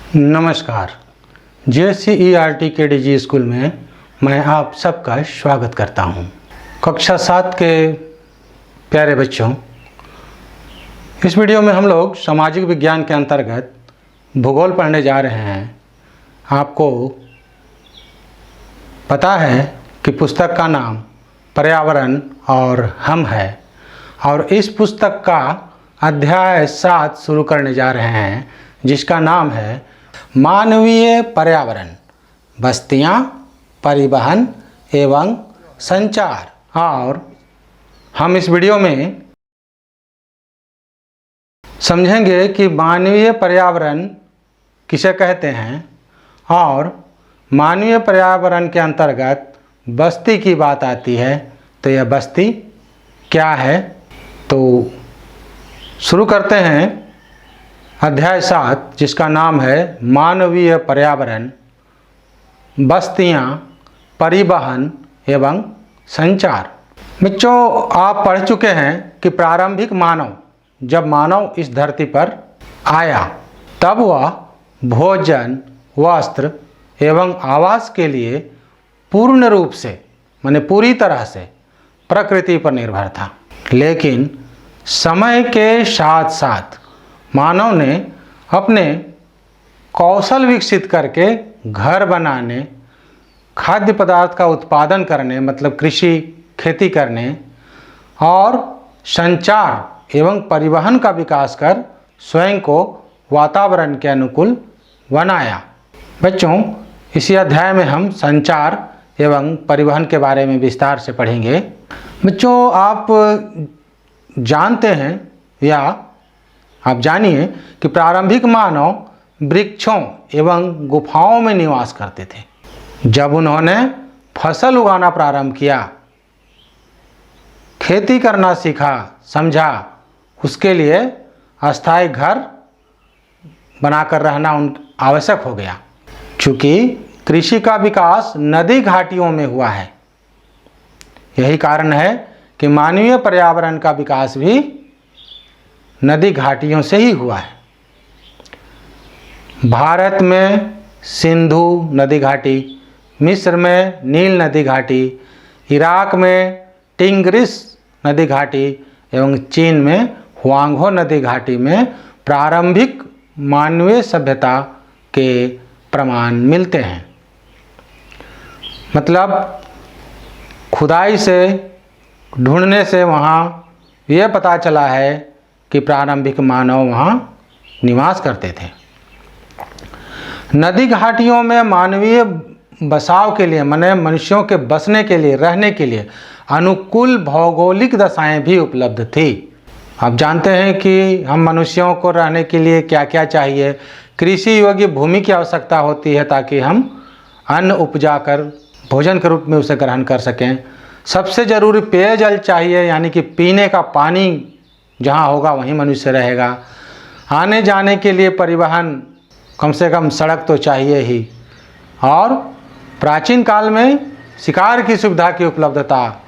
नमस्कार। JCERT KDG school में मैं आप सबका स्वागत करता हूं। कक्षा 7 के प्यारे बच्चों, इस वीडियो में हम लोग सामाजिक विज्ञान के अंतर्गत भूगोल पढ़ने जा रहे हैं। आपको पता है कि पुस्तक का नाम पर्यावरण और हम है और इस पुस्तक का अध्याय 7 शुरू करने जा रहे हैं, जिसका नाम है मानवीय पर्यावरण, बस्तियां, परिवहन एवं संचार। और हम इस वीडियो में समझेंगे कि मानवीय पर्यावरण किसे कहते हैं और मानवीय पर्यावरण के अंतर्गत बस्ती की बात आती है तो यह बस्ती क्या है। तो शुरू करते हैं अध्याय 7, जिसका नाम है मानवीय पर्यावरण, बस्तियां, परिवहन एवं संचार। बच्चों, आप पढ़ चुके हैं कि प्रारंभिक मानव, जब मानव इस धरती पर आया तब वह भोजन, वस्त्र एवं आवास के लिए पूर्ण रूप से माने पूरी तरह से प्रकृति पर निर्भर था। लेकिन समय के साथ साथ मानव ने अपने कौशल विकसित करके घर बनाने, खाद्य पदार्थ का उत्पादन करने मतलब कृषि खेती करने और संचार एवं परिवहन का विकास कर स्वयं को वातावरण के अनुकूल बनाया। बच्चों, इसी अध्याय में हम संचार एवं परिवहन के बारे में विस्तार से पढ़ेंगे। बच्चों, आप जानते हैं या आप जानिए कि प्रारंभिक मानव वृक्षों एवं गुफाओं में निवास करते थे। जब उन्होंने फसल उगाना प्रारंभ किया, खेती करना सीखा समझा, उसके लिए अस्थायी घर बनाकर रहना आवश्यक हो गया। चूँकि कृषि का विकास नदी घाटियों में हुआ है, यही कारण है कि मानवीय पर्यावरण का विकास भी नदी घाटियों से ही हुआ है। भारत में सिंधु नदी घाटी, मिस्र में नील नदी घाटी, इराक में टिग्रिस नदी घाटी एवं चीन में हुआंगहो नदी घाटी में प्रारंभिक मानवीय सभ्यता के प्रमाण मिलते हैं। मतलब खुदाई से ढूंढने से वहाँ यह पता चला है कि प्रारंभिक मानव वहाँ निवास करते थे। नदी घाटियों में मानवीय बसाव के लिए माने मनुष्यों के बसने के लिए, रहने के लिए अनुकूल भौगोलिक दशाएं भी उपलब्ध थी। आप जानते हैं कि हम मनुष्यों को रहने के लिए क्या क्या चाहिए। कृषि योग्य भूमि की आवश्यकता होती है ताकि हम अन्न उपजा कर भोजन के रूप में उसे ग्रहण कर सकें। सबसे ज़रूरी पेयजल चाहिए, यानी कि पीने का पानी जहाँ होगा वहीं मनुष्य रहेगा। आने जाने के लिए परिवहन, कम से कम सड़क तो चाहिए ही। और प्राचीन काल में शिकार की सुविधा की उपलब्धता,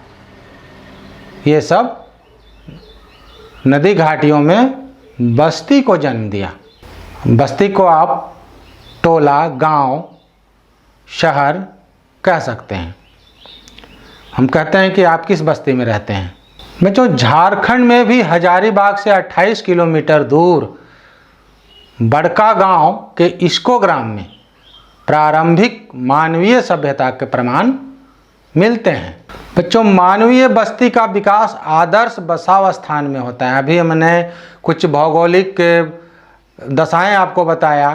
ये सब नदी घाटियों में बस्ती को जन्म दिया। बस्ती को आप टोला, गांव, शहर कह सकते हैं। हम कहते हैं कि आप किस बस्ती में रहते हैं। बच्चों, झारखंड में भी हजारीबाग से 28 किलोमीटर दूर बड़का गांव के इस्को ग्राम में प्रारंभिक मानवीय सभ्यता के प्रमाण मिलते हैं। बच्चों, मानवीय बस्ती का विकास आदर्श बसाव स्थान में होता है। अभी हमने कुछ भौगोलिक दशाएं आपको बताया,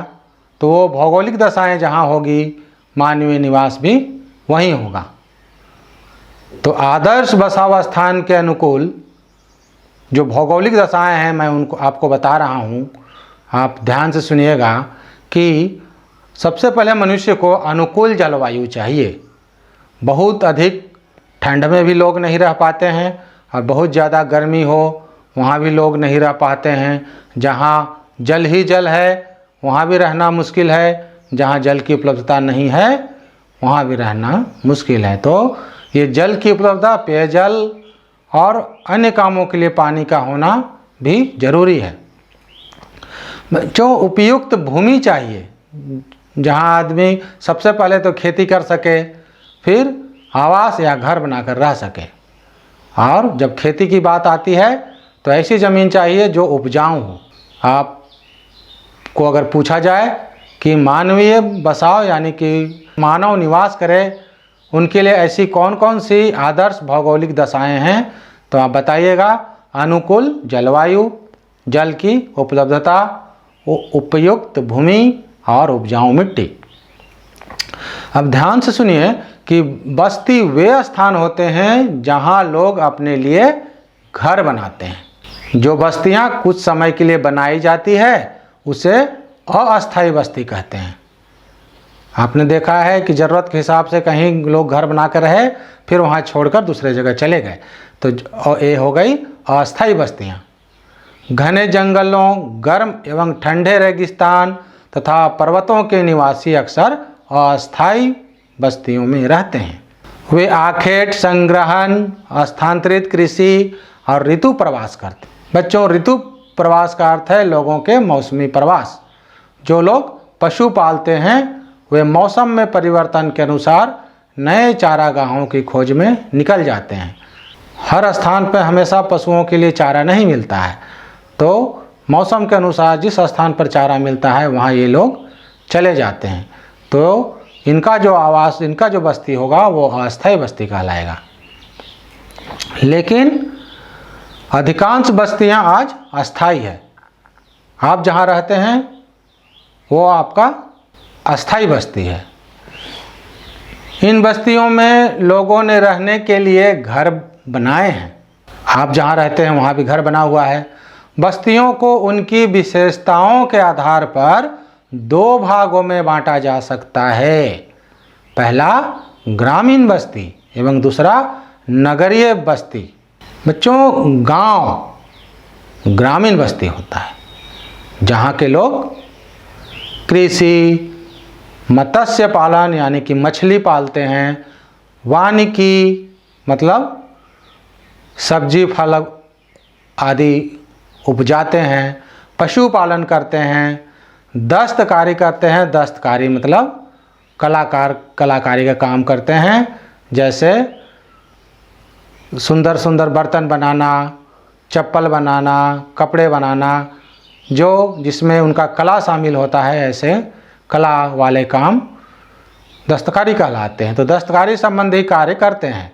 तो वो भौगोलिक दशाएं जहां होगी मानवीय निवास भी वहीं होगा। तो आदर्श बसाव स्थान के अनुकूल जो भौगोलिक दशाएं हैं, मैं उनको आपको बता रहा हूँ। आप ध्यान से सुनिएगा कि सबसे पहले मनुष्य को अनुकूल जलवायु चाहिए। बहुत अधिक ठंड में भी लोग नहीं रह पाते हैं और बहुत ज़्यादा गर्मी हो वहाँ भी लोग नहीं रह पाते हैं। जहाँ जल ही जल है वहाँ भी रहना मुश्किल है, जहाँ जल की उपलब्धता नहीं है वहाँ भी रहना मुश्किल है। तो ये जल की उपलब्धता, पेयजल और अन्य कामों के लिए पानी का होना भी जरूरी है। जो उपयुक्त भूमि चाहिए, जहाँ आदमी सबसे पहले तो खेती कर सके, फिर आवास या घर बनाकर रह सके। और जब खेती की बात आती है तो ऐसी ज़मीन चाहिए जो उपजाऊ हो। आपको अगर पूछा जाए कि मानवीय बसाव यानी कि मानव निवास करे, उनके लिए ऐसी कौन कौन सी आदर्श भौगोलिक दशाएं हैं, तो आप बताइएगा। अनुकूल जलवायु, जल की उपलब्धता, उपयुक्त भूमि और उपजाऊ मिट्टी। अब ध्यान से सुनिए कि बस्ती वे स्थान होते हैं जहां लोग अपने लिए घर बनाते हैं। जो बस्तियां कुछ समय के लिए बनाई जाती है उसे अस्थायी बस्ती कहते हैं। आपने देखा है कि ज़रूरत के हिसाब से कहीं लोग घर बना कर रहे, फिर वहां छोड़कर दूसरे जगह चले गए, तो ये हो गई अस्थायी बस्तियां। घने जंगलों, गर्म एवं ठंडे रेगिस्तान तथा पर्वतों के निवासी अक्सर अस्थायी बस्तियों में रहते हैं। वे आखेट, संग्रहण, स्थानांतरित कृषि और ऋतु प्रवास करते हैं। बच्चों, ऋतु प्रवास का अर्थ है लोगों के मौसमी प्रवास। जो लोग पशु पालते हैं वे मौसम में परिवर्तन के अनुसार नए चारागाहों की खोज में निकल जाते हैं। हर स्थान पर हमेशा पशुओं के लिए चारा नहीं मिलता है, तो मौसम के अनुसार जिस स्थान पर चारा मिलता है वहाँ ये लोग चले जाते हैं। तो इनका जो आवास, इनका जो बस्ती होगा वो अस्थायी बस्ती कहलाएगा। लेकिन अधिकांश बस्तियां आज अस्थायी है। आप जहां रहते हैं वो आपका अस्थायी बस्ती है। इन बस्तियों में लोगों ने रहने के लिए घर बनाए हैं। आप जहां रहते हैं वहां भी घर बना हुआ है। बस्तियों को उनकी विशेषताओं के आधार पर दो भागों में बांटा जा सकता है। पहला ग्रामीण बस्ती एवं दूसरा नगरीय बस्ती। बच्चों, गांव ग्रामीण बस्ती होता है जहां के लोग कृषि, मत्स्य पालन यानी कि मछली पालते हैं, वानिकी मतलब सब्जी फल आदि उपजाते हैं, पशुपालन करते हैं, दस्तकारी करते हैं। दस्तकारी मतलब कलाकारी का काम करते हैं, जैसे सुंदर सुंदर बर्तन बनाना, चप्पल बनाना, कपड़े बनाना, जो जिसमें उनका कला शामिल होता है, ऐसे कला वाले काम दस्तकारी कहलाते हैं। तो दस्तकारी संबंधी कार्य करते हैं।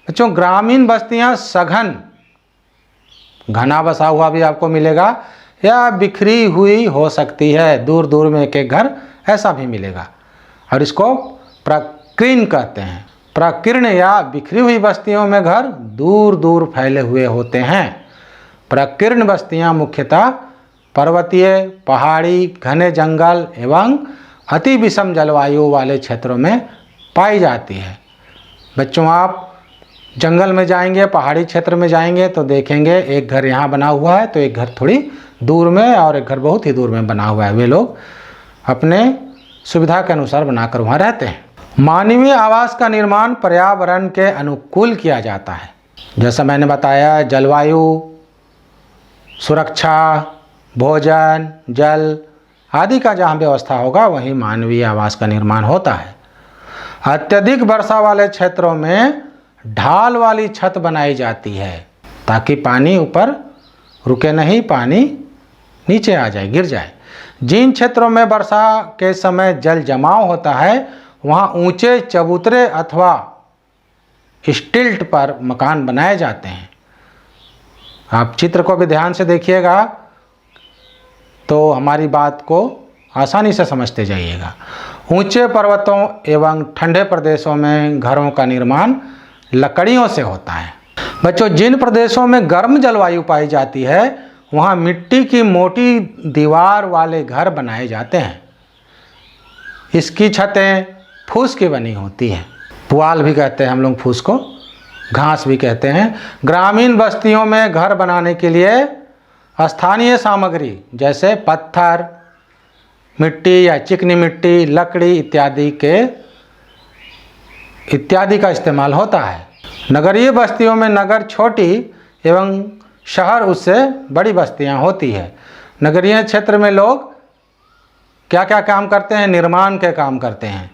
बच्चों, ग्रामीण बस्तियां सघन, घना बसा हुआ भी आपको मिलेगा या बिखरी हुई हो सकती है, दूर दूर में एक एक घर ऐसा भी मिलेगा, और इसको प्रकीर्ण कहते हैं। प्रकीर्ण या बिखरी हुई बस्तियों में घर दूर दूर फैले हुए होते हैं। प्रकीर्ण बस्तियां मुख्यतः पर्वतीय, पहाड़ी, घने जंगल एवं अति विषम जलवायु वाले क्षेत्रों में पाई जाती है। बच्चों, आप जंगल में जाएंगे, पहाड़ी क्षेत्र में जाएंगे तो देखेंगे एक घर यहाँ बना हुआ है तो एक घर थोड़ी दूर में और एक घर बहुत ही दूर में बना हुआ है। वे लोग अपने सुविधा के अनुसार बनाकर वहाँ रहते हैं। मानवीय आवास का निर्माण पर्यावरण के अनुकूल किया जाता है। जैसा मैंने बताया, जलवायु, सुरक्षा, भोजन, जल आदि का जहाँ व्यवस्था होगा वहीं मानवीय आवास का निर्माण होता है। अत्यधिक वर्षा वाले क्षेत्रों में ढाल वाली छत बनाई जाती है ताकि पानी ऊपर रुके नहीं, पानी नीचे आ जाए, गिर जाए। जिन क्षेत्रों में वर्षा के समय जल जमाव होता है वहाँ ऊंचे चबूतरे अथवा स्टिल्ट पर मकान बनाए जाते हैं। आप चित्र को भी ध्यान से देखिएगा तो हमारी बात को आसानी से समझते जाइएगा। ऊंचे पर्वतों एवं ठंडे प्रदेशों में घरों का निर्माण लकड़ियों से होता है। बच्चों, जिन प्रदेशों में गर्म जलवायु पाई जाती है वहाँ मिट्टी की मोटी दीवार वाले घर बनाए जाते हैं। इसकी छतें फूस की बनी होती हैं। पुआल भी कहते हैं हम लोग फूस को, घास भी कहते हैं। ग्रामीण बस्तियों में घर बनाने के लिए स्थानीय सामग्री जैसे पत्थर, मिट्टी या चिकनी मिट्टी, लकड़ी इत्यादि का इस्तेमाल होता है। नगरीय बस्तियों में नगर छोटी एवं शहर उससे बड़ी बस्तियां होती है। नगरीय क्षेत्र में लोग क्या क्या काम करते हैं? निर्माण के काम करते हैं,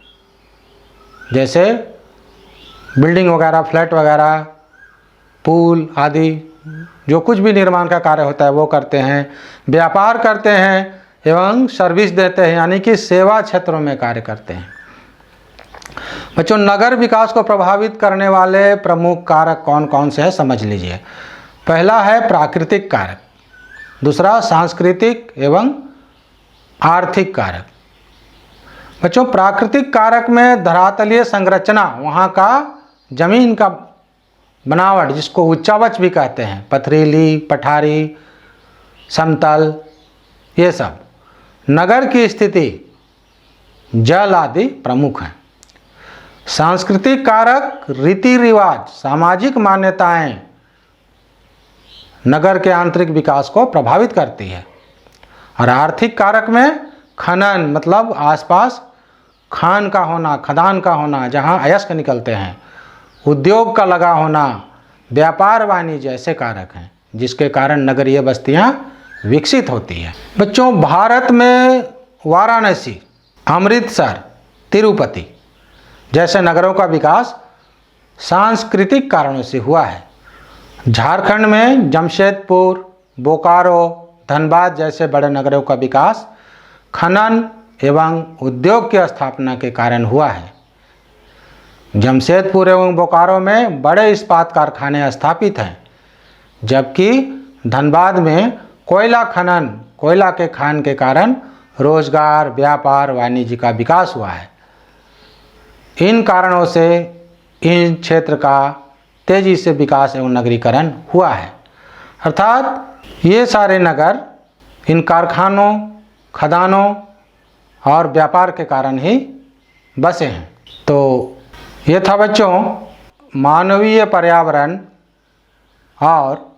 जैसे बिल्डिंग वगैरह, फ्लैट वगैरह, पुल आदि, जो कुछ भी निर्माण का कार्य होता है वो करते हैं। व्यापार करते हैं एवं सर्विस देते हैं, यानी कि सेवा क्षेत्रों में कार्य करते हैं। बच्चों, नगर विकास को प्रभावित करने वाले प्रमुख कारक कौन कौन से हैं समझ लीजिए। पहला है प्राकृतिक कारक, दूसरा सांस्कृतिक एवं आर्थिक कारक। बच्चों, प्राकृतिक कारक में धरातलीय संरचना, वहाँ का जमीन का बनावट, जिसको उच्चावच भी कहते हैं, पथरीली, पठारी, समतल, ये सब। नगर की स्थिति, जल आदि प्रमुख हैं। सांस्कृतिक कारक, रीति रिवाज, सामाजिक मान्यताएं नगर के आंतरिक विकास को प्रभावित करती है। और आर्थिक कारक में खनन, मतलब आसपास खान का होना, खदान का होना, जहां अयस्क निकलते हैं, उद्योग का लगा होना, व्यापार वाणिज्य ऐसे कारक हैं जिसके कारण नगरीय बस्तियां विकसित होती है। बच्चों, भारत में वाराणसी, अमृतसर, तिरुपति जैसे नगरों का विकास सांस्कृतिक कारणों से हुआ है। झारखंड में जमशेदपुर, बोकारो, धनबाद जैसे बड़े नगरों का विकास खनन एवं उद्योग की स्थापना के कारण हुआ है। जमशेदपुर एवं बोकारो में बड़े इस्पात कारखाने स्थापित हैं, जबकि धनबाद में कोयला खनन, कोयला के खान के कारण रोजगार, व्यापार, वाणिज्य का विकास हुआ है। इन कारणों से इन क्षेत्र का तेजी से विकास एवं नगरीकरण हुआ है। अर्थात ये सारे नगर इन कारखानों, खदानों और व्यापार के कारण ही बसे हैं। तो ये था बच्चों मानवीय पर्यावरण और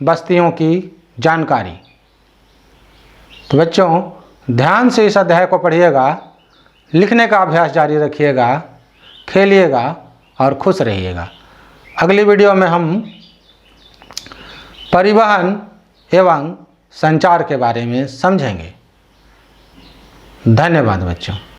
बस्तियों की जानकारी। तो बच्चों, ध्यान से इस अध्याय को पढ़िएगा, लिखने का अभ्यास जारी रखिएगा, खेलिएगा और खुश रहिएगा। अगली वीडियो में हम परिवहन एवं संचार के बारे में समझेंगे। धन्यवाद बच्चों।